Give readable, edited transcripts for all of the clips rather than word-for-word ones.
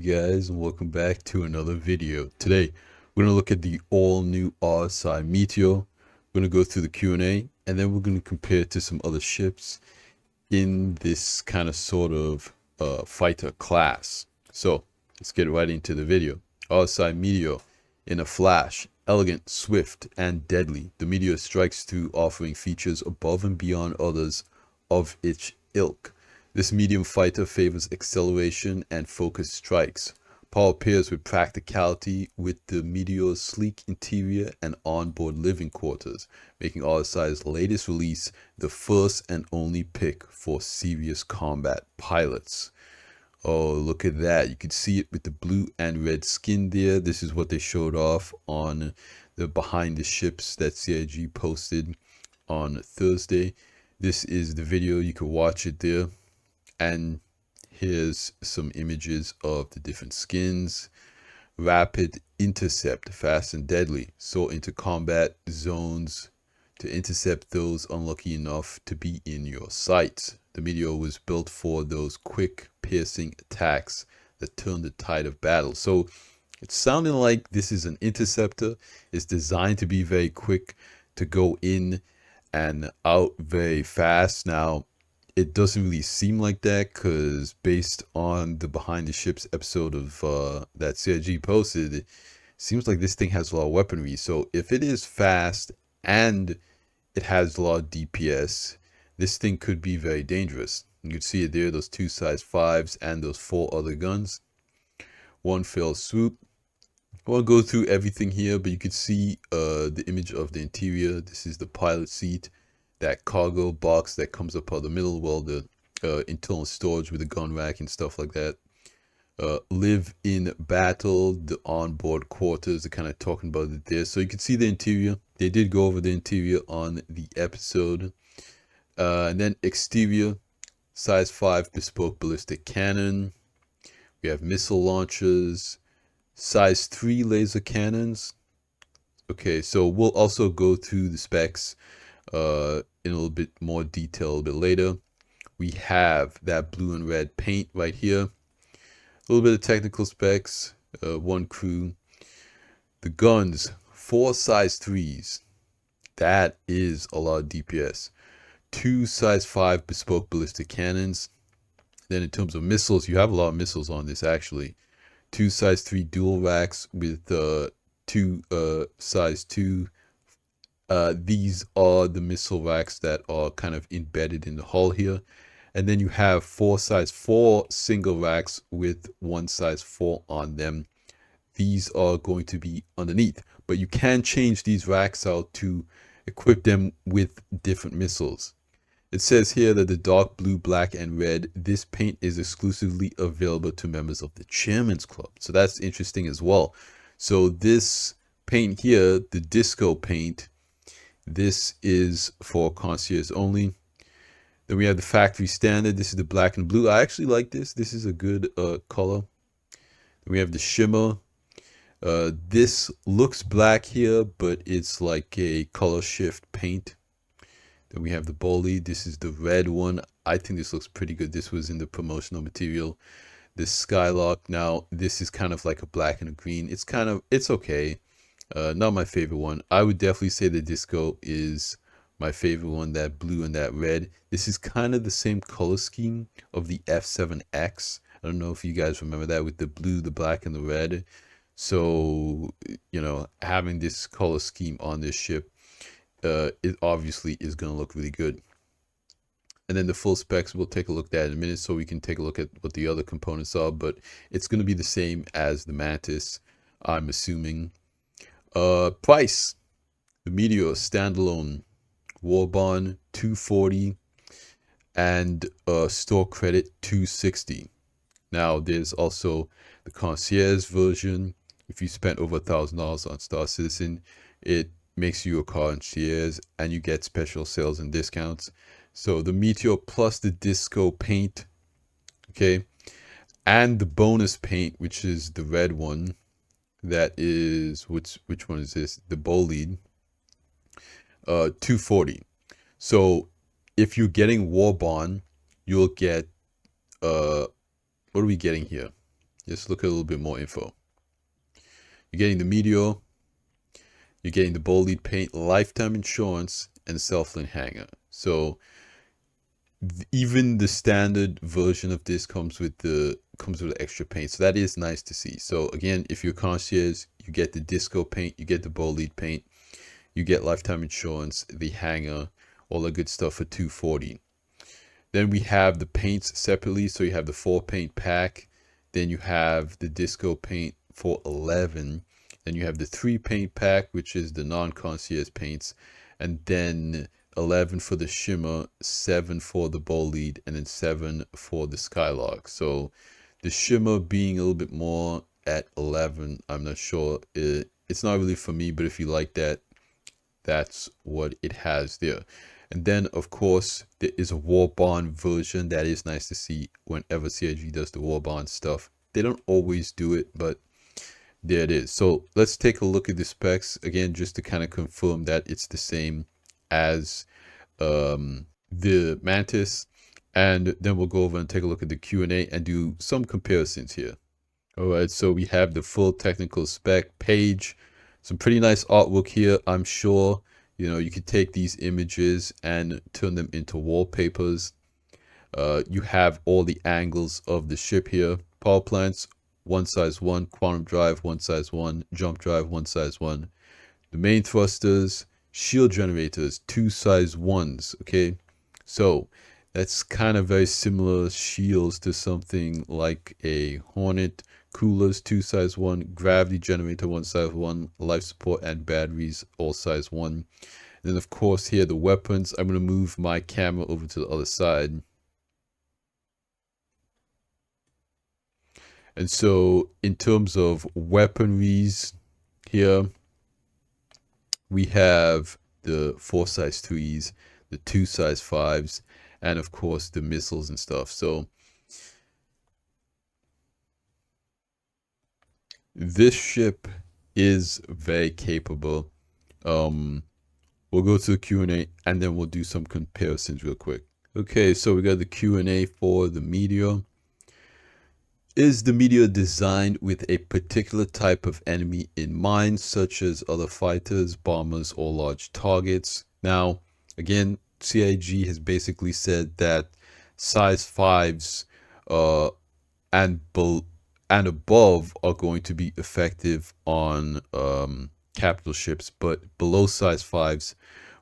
guys, and welcome back to another video. Today we're going to look at the all new RSI Meteor. We're going to go through the Q&A, and then we're going to compare it to some other ships in this kind of sort of fighter class. So let's get right into the video. RSI Meteor. In a flash, elegant, swift, and deadly, the Meteor strikes through, offering features above and beyond others of its ilk. This medium fighter favors acceleration and focused strikes. Power pairs with practicality with the Meteor's sleek interior and onboard living quarters, making RSI's latest release the first and only pick for serious combat pilots. Oh, look at that. You can see it with the blue and red skin there. This is what they showed off on the behind the ships that CIG posted on Thursday. This is the video. You can watch it there. And here's some images of the different skins. Rapid intercept, fast and deadly. Soar into combat zones to intercept those unlucky enough to be in your sights. The Meteor was built for those quick, piercing attacks that turn the tide of battle. So it's sounding like this is an interceptor. It's designed to be very quick, to go in and out very fast. Now, it doesn't really seem like that, because based on the Behind the Ships episode of that CIG posted, it seems like this thing has a lot of weaponry. So if it is fast and it has a lot of DPS, this thing could be very dangerous. You can see it there, those two size 5s and those 4 other guns. One fell swoop. I won't go through everything here, but you can see the image of the interior. This is the pilot seat, that cargo box that comes up out of the middle, well, the internal storage with the gun rack and stuff like that. Live in battle, the onboard quarters, they're kind of talking about it there. So you can see the interior. They did go over the interior on the episode. And then exterior, size 5 bespoke ballistic cannon. We have missile launchers, size 3 laser cannons. Okay, so we'll also go through the specs in a little bit more detail a little bit later. We have that blue and red paint right here. A little bit of technical specs, one crew. The guns, 4 size 3s. That is a lot of DPS. 2 size 5 bespoke ballistic cannons. Then in terms of missiles, you have a lot of missiles on this actually. 2 size 3 dual racks with 2 size 2. These are the missile racks that are kind of embedded in the hull here. And then you have 4 size 4 single racks with 1 size 4 on them. These are going to be underneath, but you can change these racks out to equip them with different missiles. It says here that the dark blue, black, and red, this paint is exclusively available to members of the Chairman's Club. So that's interesting as well. So this paint here, the disco paint, this is for concierge only. Then we have the factory standard. This is the black and blue. I actually like this. This is a good color. Then we have the shimmer. This looks black here, but it's like a color shift paint. Then we have the Bolly. This is the red one. I think this looks pretty good. This was in the promotional material. This Skylark. Now, this is kind of like a black and a green. It's okay. Not my favorite one. I would definitely say the disco is my favorite one, that blue and that red. This is kind of the same color scheme of the F7X. I don't know if you guys remember that, with the blue, the black, and the red. So, you know, having this color scheme on this ship, it obviously is going to look really good. And then the full specs, we'll take a look at that in a minute, so we can take a look at what the other components are. But it's going to be the same as the Mantis, I'm assuming. Price. The Meteor standalone war bond 240 and store credit 260. Now there's also the concierge version. If you spent over $1,000 on Star Citizen, it makes you a concierge and you get special sales and discounts. So the Meteor plus the disco paint, okay, and the bonus paint, which is the red one. That is, which one is this? The Bolide. 240. So if you're getting War Bond, you'll get what are we getting here? Let's look at a little bit more info. You're getting the Meteor, you're getting the bold lead paint, lifetime insurance, and self-link hanger. So even the standard version of this comes with the extra paint, so that is nice to see. So again, if you're concierge, you get the disco paint, you get the bold lead paint, you get lifetime insurance, the hanger, all the good stuff for $240. Then we have the paints separately. So you have the 4 paint pack, then you have the disco paint for $11, then you have the 3 paint pack, which is the non-concierge paints, and then $11 for the shimmer, $7 for the bold lead, and then $7 for the skylark. So the shimmer being a little bit more at $11, I'm not sure. It's not really for me, but if you like that, that's what it has there. And then of course there is a war bond version. That is nice to see whenever CIG does the war bond stuff. They don't always do it, but there it is. So let's take a look at the specs again, just to kind of confirm that it's the same as the Mantis, and then we'll go over and take a look at the Q&A and do some comparisons here. All right, so we have the full technical spec page. Some pretty nice artwork here. I'm sure, you know, you could take these images and turn them into wallpapers. You have all the angles of the ship here. Power plants, 1 size 1. Quantum drive, 1 size 1. Jump drive, 1 size 1. The main thrusters, shield generators, 2 size 1s. Okay, so that's kind of very similar shields to something like a Hornet. Coolers, 2 size 1. Gravity generator, 1 size 1. Life support and batteries, all size 1. And then of course here the weapons. I'm going to move my camera over to the other side. And so in terms of weaponries here, we have the 4 size 3s, the 2 size 5s, and of course the missiles and stuff. So this ship is very capable. We'll go to the Q&A and then we'll do some comparisons real quick. Okay, so we got the Q&A for the Meteor. Is the Meteor designed with a particular type of enemy in mind, such as other fighters, bombers, or large targets? Now, again, CIG has basically said that size 5s and above are going to be effective on capital ships, but below size 5s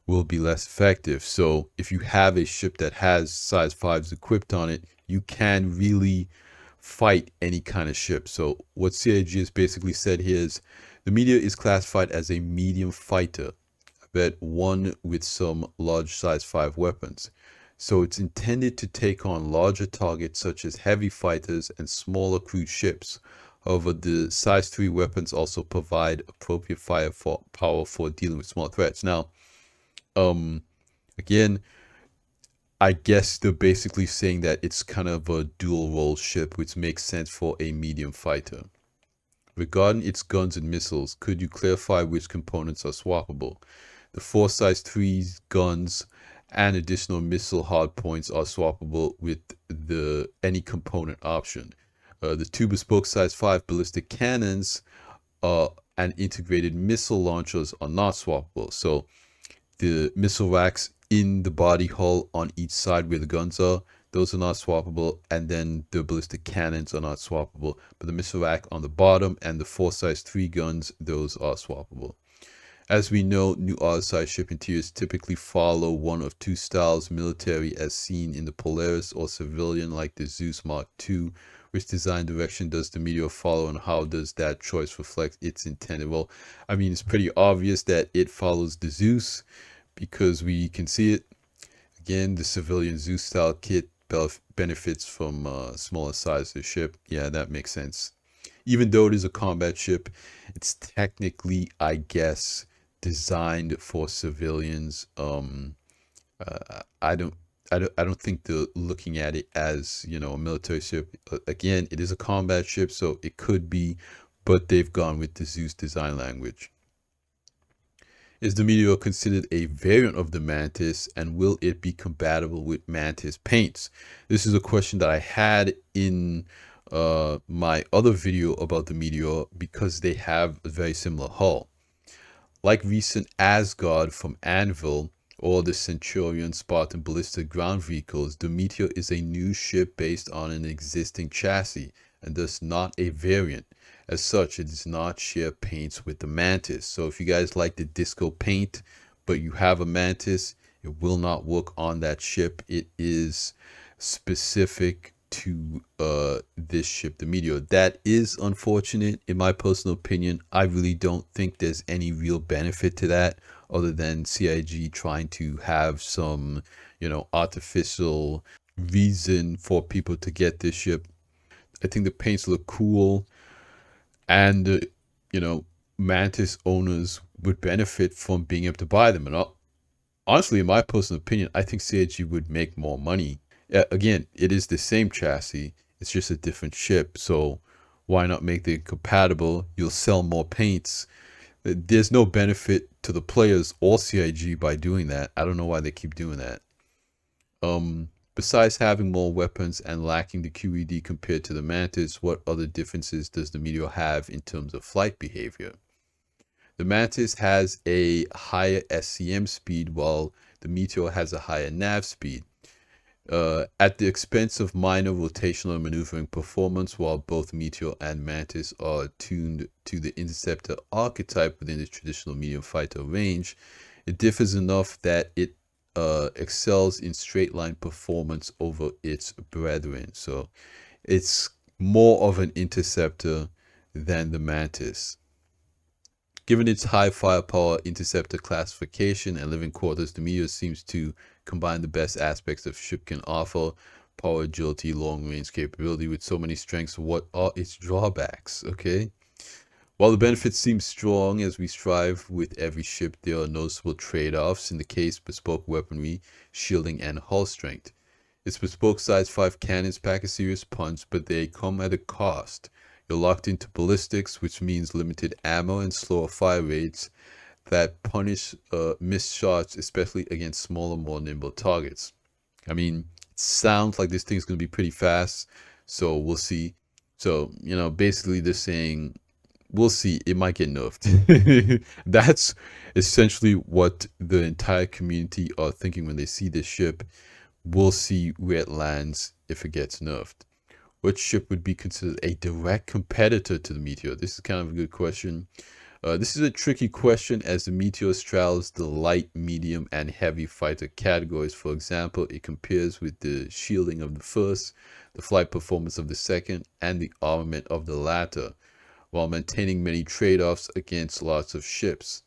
will be less effective. So if you have a ship that has size 5s equipped on it, you can really fight any kind of ship. So what CIG has basically said here is the Meteor is classified as a medium fighter, but one with some large size 5 weapons. So it's intended to take on larger targets such as heavy fighters and smaller cruise ships. However, the size 3 weapons also provide appropriate firepower for dealing with small threats. Now, again, I guess they're basically saying that it's kind of a dual role ship, which makes sense for a medium fighter. Regarding its guns and missiles, could you clarify which components are swappable? The 4 size 3 guns and additional missile hardpoints are swappable with any component option. The 2 bespoke size 5 ballistic cannons and integrated missile launchers are not swappable. So the missile racks in the body hull on each side where the guns are, those are not swappable, and then the ballistic cannons are not swappable, but the missile rack on the bottom and the 4 size 3 guns, those are swappable. As we know, new RSI ship interiors typically follow one of 2 styles, military as seen in the Polaris, or civilian like the Zeus Mark II. Which design direction does the Meteor follow, and how does that choice reflect its intended? Well, I mean, it's pretty obvious that it follows the Zeus because we can see it. Again, the civilian Zeus style kit benefits from smaller size of the ship. Yeah, that makes sense. Even though it is a combat ship, it's technically, I guess, designed for civilians. I don't think they're looking at it as, you know, a military ship. Again, it is a combat ship, so it could be, but they've gone with the Zeus design language. Is the Meteor considered a variant of the Mantis, and will it be compatible with Mantis paints? This is a question that I had in my other video about the Meteor because they have a very similar hull. Like recent Asgard from Anvil or the Centurion Spartan ballistic ground vehicles, the Meteor is a new ship based on an existing chassis and thus not a variant. As such, it does not share paints with the Mantis. So if you guys like the disco paint, but you have a Mantis, it will not work on that ship. It is specific to this ship, the Meteor. That is unfortunate in my personal opinion. I really don't think there's any real benefit to that other than CIG trying to have some, artificial reason for people to get this ship. I think the paints look cool, and Mantis owners would benefit from being able to buy them. And honestly, in my personal opinion, I think CIG would make more money. Again, it is the same chassis, it's just a different ship, so why not make them compatible? You'll sell more paints. There's no benefit to the players or CIG by doing that. I don't know why they keep doing that. Besides having more weapons and lacking the QED compared to the Mantis, what other differences does the Meteor have in terms of flight behavior? The Mantis has a higher SCM speed while the Meteor has a higher nav speed. At the expense of minor rotational and maneuvering performance, while both Meteor and Mantis are tuned to the interceptor archetype within the traditional medium fighter range, it differs enough that it excels in straight line performance over its brethren. So it's more of an interceptor than the Mantis. Given its high firepower, interceptor classification, and living quarters, the Meteor seems to combine the best aspects of ship can offer: power, agility, long range capability. With so many strengths, what are its drawbacks? Okay. While the benefits seem strong as we strive with every ship, there are noticeable trade-offs in the case bespoke weaponry, shielding, and hull strength. Its bespoke size 5 cannons pack a serious punch, but they come at a cost. You're locked into ballistics, which means limited ammo and slower fire rates that punish missed shots, especially against smaller, more nimble targets. I mean, it sounds like this thing's going to be pretty fast, so we'll see. So, basically they're saying, we'll see, it might get nerfed. That's essentially what the entire community are thinking when they see this ship. We'll see where it lands if it gets nerfed. Which ship would be considered a direct competitor to the Meteor? This is kind of a good question. This is a tricky question as the Meteor straddles the light, medium, and heavy fighter categories. For example, it compares with the shielding of the first, the flight performance of the second, and the armament of the latter, while maintaining many trade-offs against lots of ships.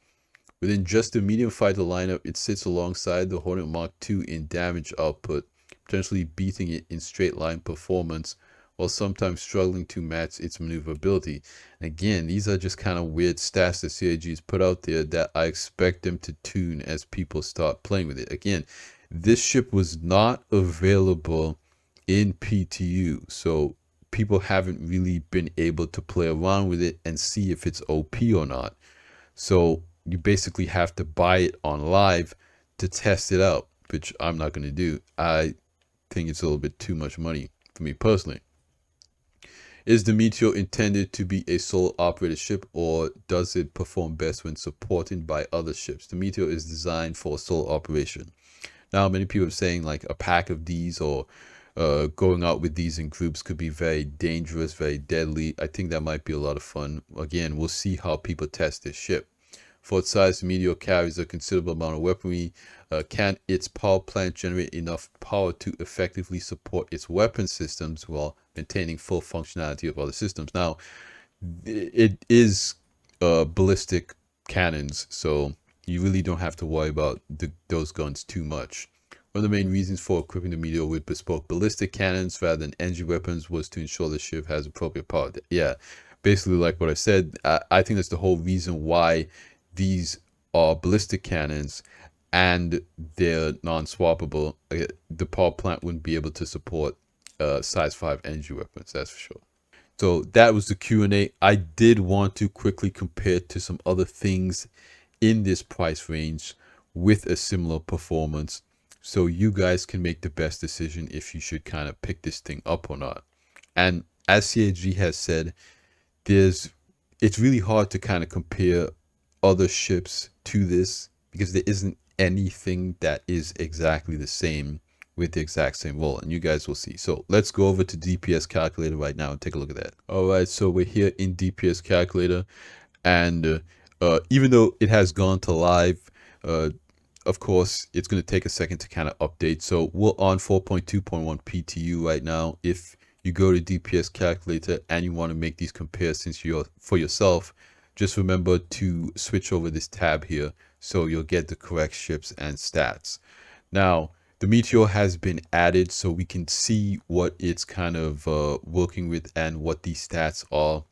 Within just the medium fighter lineup, it sits alongside the Hornet Mark II in damage output, potentially beating it in straight line performance, while sometimes struggling to match its maneuverability. And again, these are just kind of weird stats that CIG's put out there that I expect them to tune as people start playing with it. Again, this ship was not available in PTU, so people haven't really been able to play around with it and see if it's OP or not. So you basically have to buy it on live to test it out, which I'm not going to do. I think it's a little bit too much money for me personally. Is the Meteor intended to be a solo operated ship, or does it perform best when supported by other ships? The Meteor is designed for solo operation. Now, many people are saying like a pack of these or going out with these in groups could be very dangerous, very deadly. I think that might be a lot of fun. Again, we'll see how people test this ship. For its size, the Meteor carries a considerable amount of weaponry. Can its power plant generate enough power to effectively support its weapon systems while maintaining full functionality of other systems? Now, it is ballistic cannons, so you really don't have to worry about those guns too much. One of the main reasons for equipping the Meteor with bespoke ballistic cannons rather than engine weapons was to ensure the ship has appropriate power. Yeah, basically like what I said, I think that's the whole reason why these are ballistic cannons and they're non-swappable. The power plant wouldn't be able to support size 5 energy weapons, that's for sure. So that was the Q&A. I did want to quickly compare to some other things in this price range with a similar performance, so you guys can make the best decision if you should kind of pick this thing up or not. And as CHG has said, it's really hard to kind of compare other ships to this because there isn't anything that is exactly the same with the exact same role, and you guys will see. So let's go over to DPS calculator right now and take a look at that. All right, so we're here in DPS calculator, and even though it has gone to live, of course it's going to take a second to kind of update. So we're on 4.2.1 PTU right now. If you go to DPS calculator and you want to make these comparisons for yourself, just remember to switch over this tab here so you'll get the correct ships and stats. Now, the Meteor has been added so we can see what it's kind of working with and what these stats are.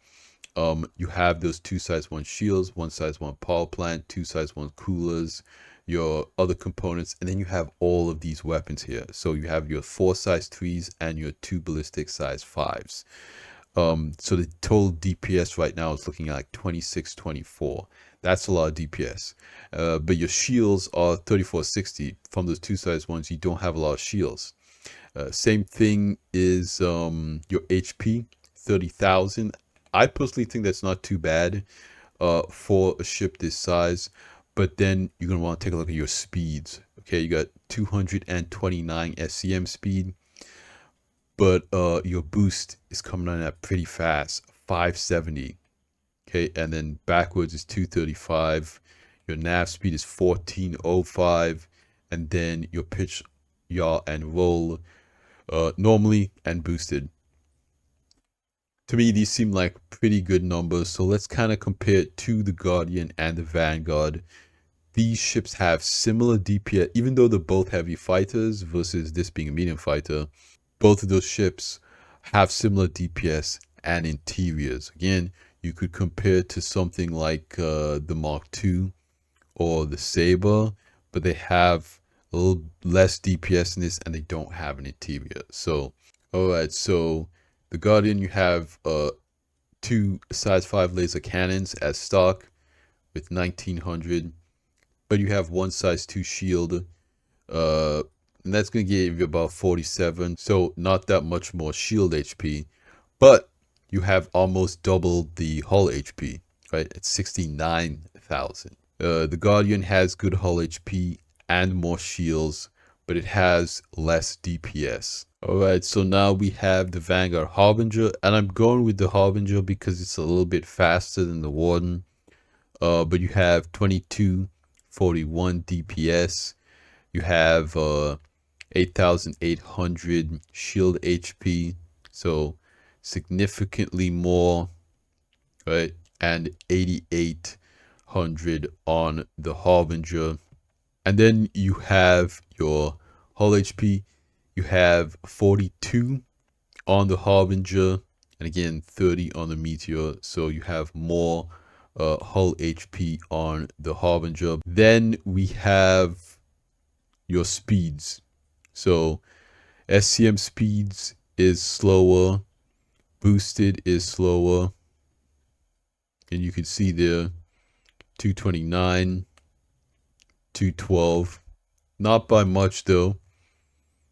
You have those 2 size 1 shields, 1 size 1 power plant, 2 size 1 coolers, your other components, and then you have all of these weapons here. So you have your 4 size 3s and your 2 ballistic size 5s. So the total DPS right now is looking at like 2624. That's a lot of DPS. But your shields are 3460. From those 2 size 1s, you don't have a lot of shields. Same thing is your HP, 30,000. I personally think that's not too bad for a ship this size. But then you're going to want to take a look at your speeds. Okay, you got 229 SCM speed. But your boost is coming on at pretty fast, 570. Okay, and then backwards is 235. Your nav speed is 1405. And then your pitch, yaw, and roll normally and boosted. To me, these seem like pretty good numbers. So let's kind of compare it to the Guardian and the Vanguard. These ships have similar DPS, even though they're both heavy fighters versus this being a medium fighter. Both of those ships have similar DPS and interiors. Again, you could compare it to something like the Mark II or the Saber, but they have a little less DPS in this and they don't have an interior. So, alright, so the Guardian, you have 2 size 5 laser cannons as stock with 1900, but you have 1 size 2 shield, and that's going to give you about 47, so not that much more shield HP, but you have almost double the hull HP, right? It's 69,000. The Guardian has good hull HP and more shields, but it has less DPS. Alright, so now we have the Vanguard Harbinger, and I'm going with the Harbinger because it's a little bit faster than the Warden. But you have 2241 DPS. You have 8,800 shield HP, so significantly more, right? And 8,800 on the Harbinger. And then you have your hull HP. You have 42 on the Harbinger, and again 30 on the Meteor. So you have more hull HP on the Harbinger. Then we have your speeds. So SCM speeds is slower, boosted is slower, and you can see there 229, 212, not by much though.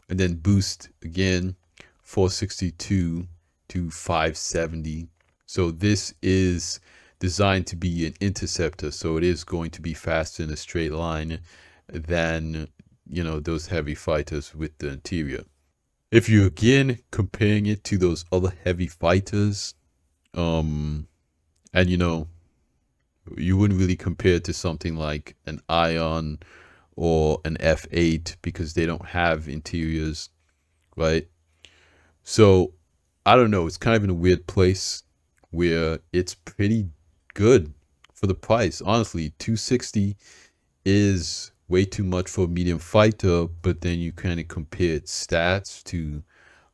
And then boost again 462 to 570. So this is designed to be an interceptor, so it is going to be faster in a straight line than, you know, those heavy fighters with the interior. If you're again comparing it to those other heavy fighters, and you know, you wouldn't really compare it to something like an Ion or an F8 because they don't have interiors, right? So I don't know, it's kind of in a weird place where it's pretty good for the price. Honestly, 260 is way too much for a medium fighter, but then you kind of compare its stats to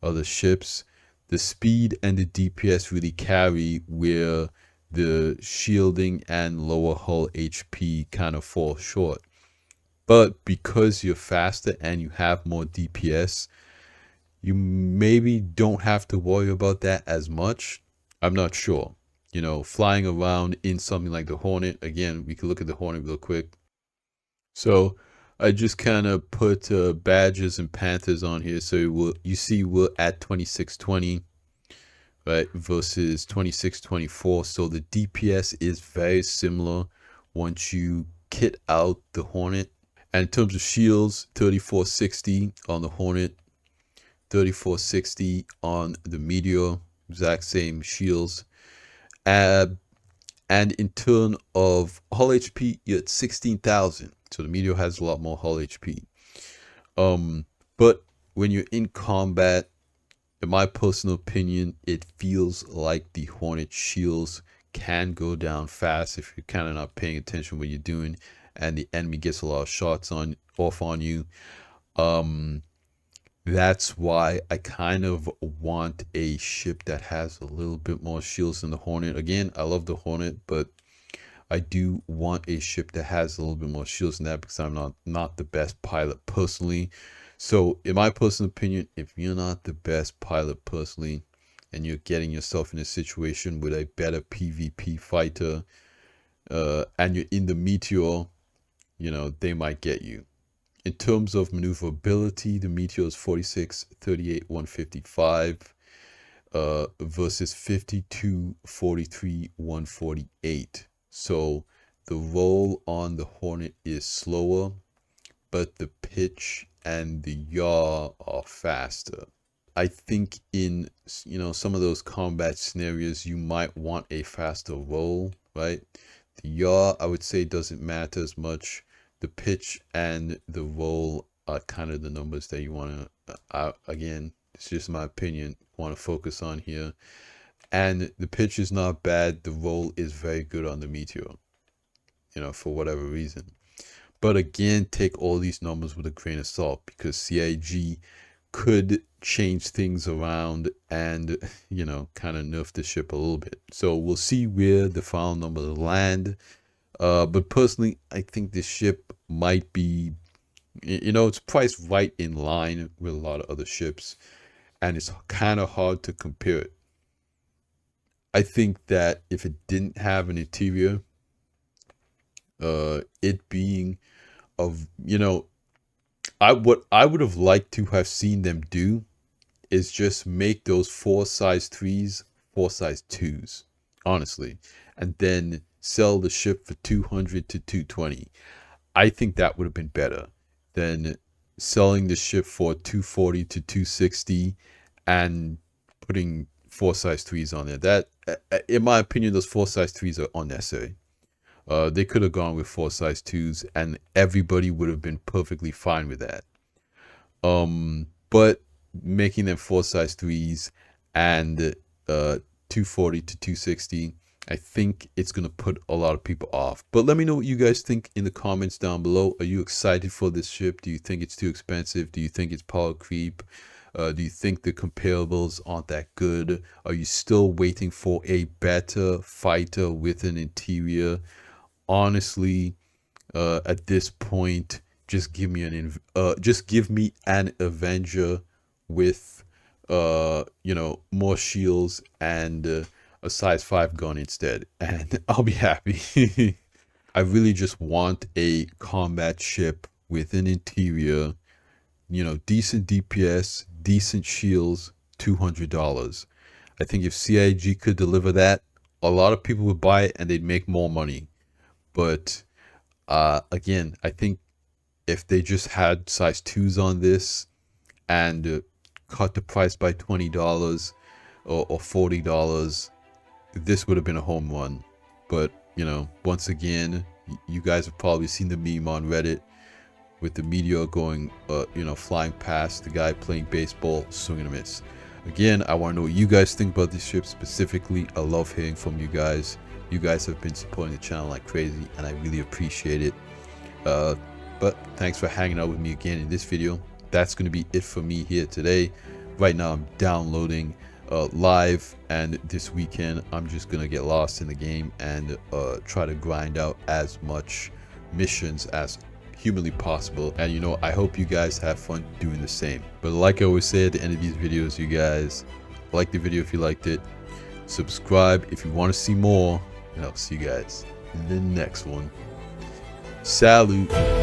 other ships. The speed and the DPS really carry where the shielding and lower hull HP kind of fall short. But because you're faster and you have more DPS, you maybe don't have to worry about that as much. I'm not sure. You know, flying around in something like the Hornet, again, we can look at the Hornet real quick. So I just kind of put badges and Panthers on here. So you see we're at 2620, right, versus 2624. So the DPS is very similar once you kit out the Hornet. And in terms of shields, 3460 on the Hornet, 3460 on the Meteor, exact same shields. And in turn of hull HP, you're at 16,000. So the Meteor has a lot more hull HP. But when you're in combat, in my personal opinion, it feels like the Hornet shields can go down fast if you're kind of not paying attention what you're doing, and the enemy gets a lot of shots off on you. That's why I kind of want a ship that has a little bit more shields than the Hornet. Again, I love the Hornet, but I do want a ship that has a little bit more shields than that, because I'm not the best pilot personally. So in my personal opinion, if you're not the best pilot personally and you're getting yourself in a situation with a better PvP fighter, and you're in the Meteor, you know, they might get you. In terms of maneuverability, the Meteor is 46, 38, 155 versus 52, 43, 148. So the roll on the Hornet is slower, but the pitch and the yaw are faster. I think in, you know, some of those combat scenarios, you might want a faster roll, right? The yaw, I would say, doesn't matter as much. The pitch and the roll are kind of the numbers that you want to, again, it's just my opinion, want to focus on here. And the pitch is not bad. The roll is very good on the Meteor, you know, for whatever reason. But again, take all these numbers with a grain of salt, because CIG could change things around and, you know, kind of nerf the ship a little bit. So we'll see where the final numbers land. But personally, I think this ship might be, you know, it's priced right in line with a lot of other ships, and it's kind of hard to compare it. I think that if it didn't have an interior, it being of, you know, what I would have liked to have seen them do is just make those 4 size 3s 4 size 2s, honestly, and then sell the ship for 200 to 220. I think that would have been better than selling the ship for 240 to 260 and putting 4 size 3s on there. That, in my opinion, those 4 size 3s are unnecessary. They could have gone with 4 size 2s and everybody would have been perfectly fine with that. But making them 4 size 3s and 240 to 260, I think it's going to put a lot of people off. But let me know what you guys think in the comments down below. Are you excited for this ship? Do you think it's too expensive? Do you think it's power creep? Do you think the comparables aren't that good? Are you still waiting for a better fighter with an interior? Honestly, at this point, just give me an Avenger with you know, more shields and a size 5 gun instead, and I'll be happy. I really just want a combat ship with an interior, you know, decent DPS, decent shields, $200. I think if CIG could deliver that, a lot of people would buy it and they'd make more money. But again, I think if they just had size 2s on this and cut the price by $20 or $40, this would have been a home run. But, you know, once again, you guys have probably seen the meme on Reddit with the Meteor going, you know, flying past the guy playing baseball, swing and a miss. Again, I want to know what you guys think about this ship specifically. I love hearing from you guys. You guys have been supporting the channel like crazy, and I really appreciate it. But thanks for hanging out with me again in this video. That's going to be it for me here today. Right now, I'm downloading live, and this weekend I'm just gonna get lost in the game and try to grind out as much missions as humanly possible. And you know, I hope you guys have fun doing the same. But like I always say at the end of these videos, you guys like the video if you liked it, subscribe if you want to see more, and I'll see you guys in the next one. Salute.